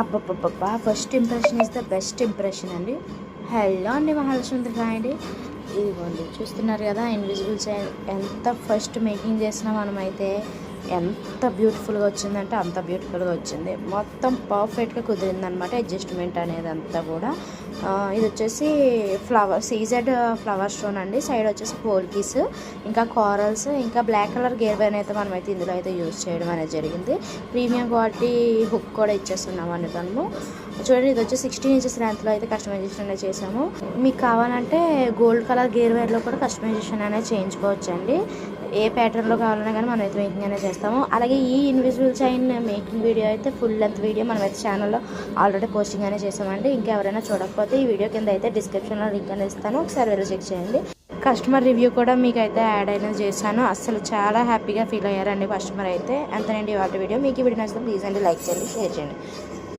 అబ్బబ్బబ్బబ్బా! First impression is the best impression అండి. Hello అండి మహాలక్ష్మి అండి. ఇదిగోండి చూస్తున్నారు కదా ఇన్విజిబుల్ చైన్ ఎంత ఫస్ట్ మేకింగ్ చేసినా మనమైతే ఎంత బ్యూటిఫుల్గా వచ్చిందంటే అంత బ్యూటిఫుల్గా వచ్చింది. మొత్తం పర్ఫెక్ట్గా కుదిరిందనమాట అడ్జస్ట్మెంట్ అనేది అంతా కూడా. ఇది వచ్చేసి సీజెడ్ ఫ్లవర్ స్టోన్ అండి. సైడ్ వచ్చేసి పోల్కీస్, ఇంకా కారల్స్, ఇంకా బ్లాక్ కలర్ గేర్ వైన్ అయితే మనమైతే ఇందులో అయితే యూజ్ చేయడం అనేది జరిగింది. ప్రీమియం క్వాలిటీ హుక్ కూడా ఇచ్చేస్తున్నామండి మనము. చూడండి ఇది వచ్చి 16 ఇంచెస్ లెంత్లో అయితే కస్టమైజేషన్ అనేది చేసాము. మీకు కావాలంటే గోల్డ్ కలర్ గేర్ వైర్లో కూడా కస్టమైజేషన్ అనేది చేయించుకోవచ్చు అండి. ఏ ప్యాటర్న్లో కావాలన్నా కానీ మనం అయితే మేకింగ్ అనేది చేస్తాము. అలాగే ఈ ఇన్విజిబుల్ చైన్ మేకింగ్ వీడియో అయితే ఫుల్ లెంత్ వీడియో మనమైతే ఛానల్లో ఆల్రెడీ పోస్టింగ్ అనేది చేసామండి. ఇంకా ఎవరైనా చూడకపోతే ఈ వీడియో కింద అయితే డిస్క్రిప్షన్లో లింక్ అనేది ఇస్తాను, ఒకసారి వెళ్ళి చెక్ చేయండి. కస్టమర్ రివ్యూ కూడా మీకు అయితే యాడ్ అనేది చేశాను. అసలు చాలా హ్యాపీగా ఫీల్ అయ్యారండి కస్టమర్ అయితే. అంతేనండి వాటి వీడియో. మీకు ఈ వీడియో నచ్చితే ప్లీజ్ అండి లైక్ చేయండి, షేర్ చేయండి.